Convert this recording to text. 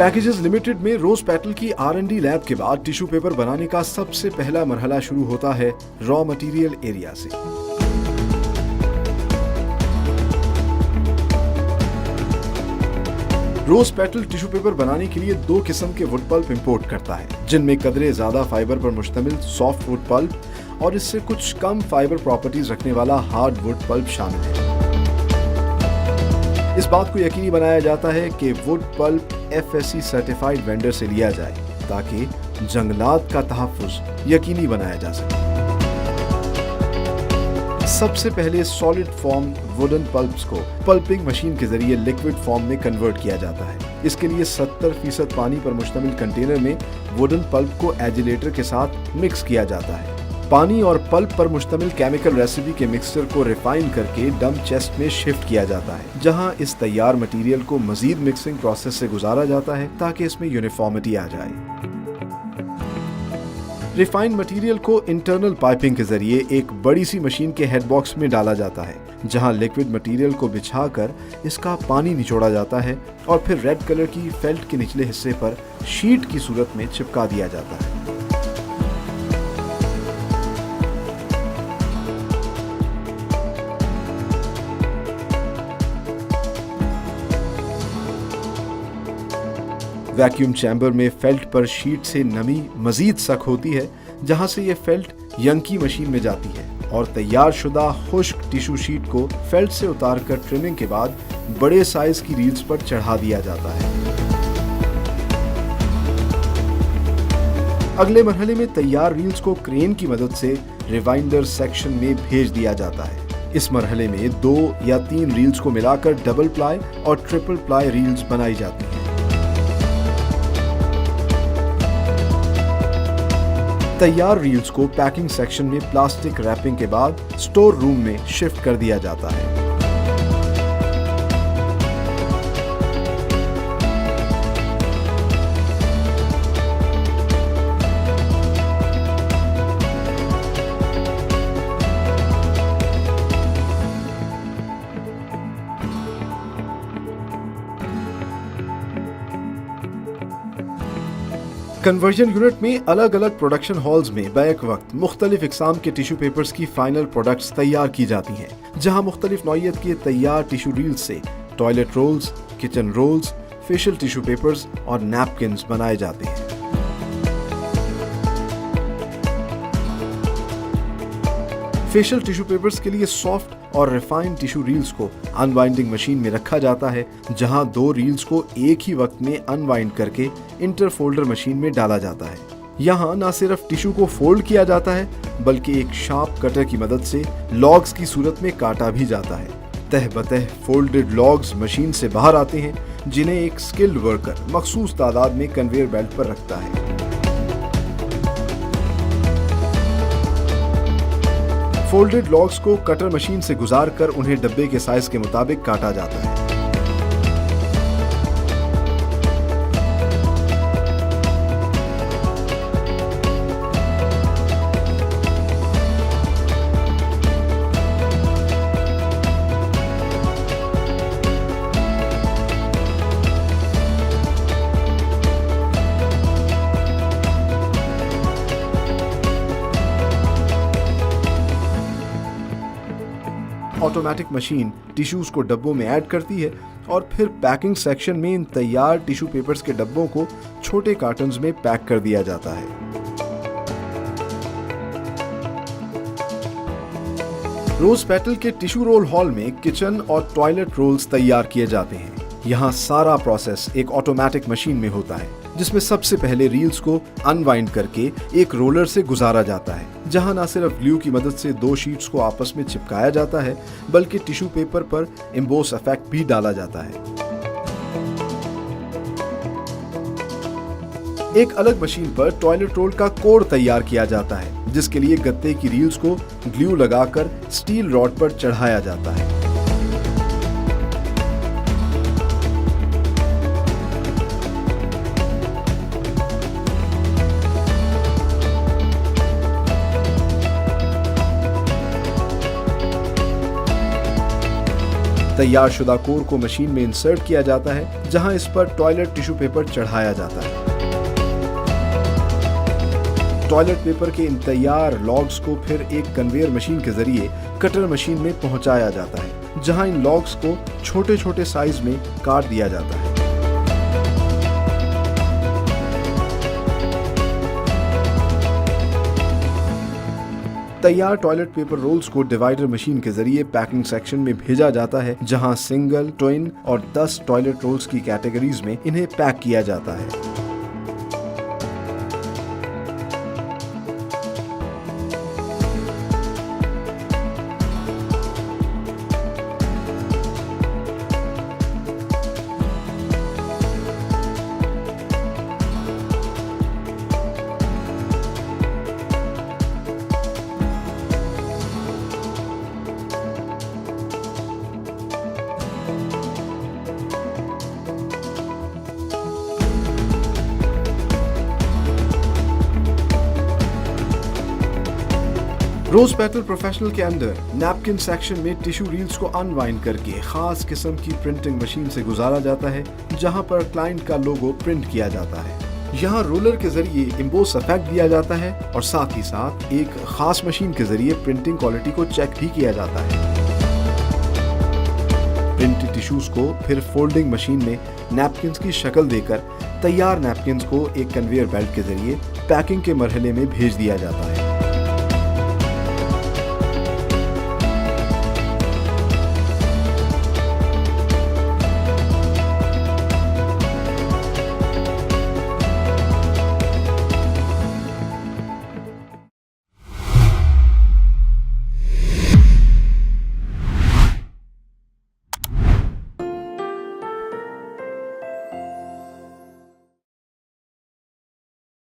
Packages limited में rose petal की R&D lab के बाद टिश्यू पेपर बनाने का सबसे पहला मरहला शुरू होता है रॉ मटेरियल एरिया से। रोज पेटल टिश्यू पेपर बनाने के लिए 2 किस्म के वुड पल्प इंपोर्ट करता है, जिनमें कदरे ज्यादा फाइबर पर मुश्तमिल सॉफ्ट वुड पल्प और इससे कुछ कम फाइबर प्रॉपर्टीज रखने वाला हार्ड वुड पल्प शामिल है। इस बात को यकीनी बनाया जाता है कि wood pulp FSC certified vendor से लिया जाए ताकि जंगलात का तहफ्फुज यकीनी बनाया जा सके। सबसे पहले सॉलिड फॉर्म वुडन पल्प्स को पल्पिंग मशीन के जरिए लिक्विड फॉर्म में कन्वर्ट किया जाता है। इसके लिए 70% पानी पर मुश्तमिल कंटेनर में वुडन पल्प को एजिलेटर के साथ मिक्स किया जाता है। पानी और पल्प पर मुश्तमिल केमिकल रेसिपी के मिक्सचर को रिफाइन करके डम चेस्ट में शिफ्ट किया जाता है, जहां इस तैयार मटेरियल को मजीद मिक्सिंग प्रोसेस से गुजारा जाता है ताकि इसमें यूनिफॉर्मिटी आ जाए। रिफाइंड मटेरियल को इंटरनल पाइपिंग के जरिए एक बड़ी सी मशीन के हेड बॉक्स में डाला जाता है, जहां लिक्विड मटेरियल को बिछाकर इसका पानी निचोड़ा जाता है और फिर रेड कलर की फेल्ट के निचले हिस्से पर शीट की सूरत में चिपका दिया जाता है। वैक्यूम चैम्बर में फेल्ट पर शीट से नमी मजीद सख्त होती है, जहां से ये फेल्ट यंकी मशीन में जाती है और तैयार शुदा खुश्क टिश्यू शीट को फेल्ट से उतारकर ट्रिमिंग के बाद बड़े साइज की रील्स पर चढ़ा दिया जाता है। अगले मरहले में तैयार रील्स को क्रेन की मदद से रिवाइंडर सेक्शन में भेज दिया जाता है। इस मरहले में 2 या 3 रील्स को मिलाकर डबल प्लाई और ट्रिपल प्लाई रील्स बनाई जाती हैं। तैयार रील्स को पैकिंग सेक्शन में प्लास्टिक रैपिंग के बाद स्टोर रूम में शिफ्ट कर दिया जाता है। कन्वर्जन यूनिट में अलग अलग प्रोडक्शन हॉल्स में बैक वक्त मुख्तलिफ इकसाम के टिश्यू पेपर्स की फाइनल प्रोडक्ट्स तैयार की जाती हैं, जहां मुख्तलिफ नौइयत के तैयार टिश्यू रील्स से toilet rolls, kitchen rolls, facial tissue papers और नैपकिन्स बनाए जाते हैं। फेशियल टिश्यू पेपर्स के लिए सॉफ्ट और रिफाइंड टिश्यू रील्स को अनवाइंडिंग मशीन में रखा जाता है, जहां 2 रील्स को एक ही वक्त में अनवाइंड करके इंटरफोल्डर मशीन में डाला जाता है। यहां न सिर्फ टिश्यू को फोल्ड किया जाता है, बल्कि एक शार्प कटर की मदद से लॉग्स की सूरत में काटा भी जाता है। तह बतह फोल्डेड लॉग्स मशीन से बाहर आते हैं, जिन्हें एक स्किल्ड वर्कर मखसूस तादाद में कन्वेयर बेल्ट पर रखता है। फोल्डेड लॉग्स को कटर मशीन से गुजारकर उन्हें डब्बे के साइज के मुताबिक काटा जाता है। ऑटोमेटिक मशीन टिश्यूज को डब्बों में ऐड करती है और फिर पैकिंग सेक्शन में इन तैयार टिश्यू पेपर्स के डब्बों को छोटे कार्टन्स में पैक कर दिया जाता है। रोज पेटल के टिश्यू रोल हॉल में किचन और टॉयलेट रोल्स तैयार किए जाते हैं। यहाँ सारा प्रोसेस एक ऑटोमेटिक मशीन में होता है, जिसमें सबसे पहले रील्स को अनवाइंड करके एक रोलर से गुजारा जाता है, जहां न सिर्फ ग्लू की मदद से 2 शीट्स को आपस में चिपकाया जाता है, बल्कि टिश्यू पेपर पर एम्बोस इफेक्ट भी डाला जाता है। एक अलग मशीन पर टॉयलेट रोल का कोड तैयार किया जाता है, जिसके लिए गत्ते की रील्स को ग्लू लगाकर स्टील रॉड पर चढ़ाया जाता है। तैयार शुदा कोर को मशीन में इंसर्ट किया जाता है, जहां इस पर टॉयलेट टिश्यू पेपर चढ़ाया जाता है। टॉयलेट पेपर के इन तैयार लॉग्स को फिर एक कन्वेयर मशीन के जरिए कटर मशीन में पहुंचाया जाता है, जहां इन लॉग्स को छोटे छोटे साइज में काट दिया जाता है। तैयार टॉयलेट पेपर रोल्स को डिवाइडर मशीन के जरिए पैकिंग सेक्शन में भेजा जाता है, जहां सिंगल, ट्विन और 10 टॉयलेट रोल्स की कैटेगरीज में इन्हें पैक किया जाता है। रोज पेटल प्रोफेशनल के अंदर नैपकिन सेक्शन में टिश्यू रील्स को अनवाइंड करके खास किस्म की प्रिंटिंग मशीन से गुजारा जाता है, जहां पर क्लाइंट का लोगो प्रिंट किया जाता है। यहाँ रोलर के जरिए एम्बोस इफेक्ट दिया जाता है और साथ ही साथ एक खास मशीन के जरिए प्रिंटिंग क्वालिटी को चेक भी किया जाता है। प्रिंटेड टिश्यूज को फिर फोल्डिंग मशीन में नैपकिन्स की शक्ल देकर तैयार नैपकिन्स को एक कन्वेयर बेल्ट के जरिए पैकिंग के मरहले में भेज दिया जाता है।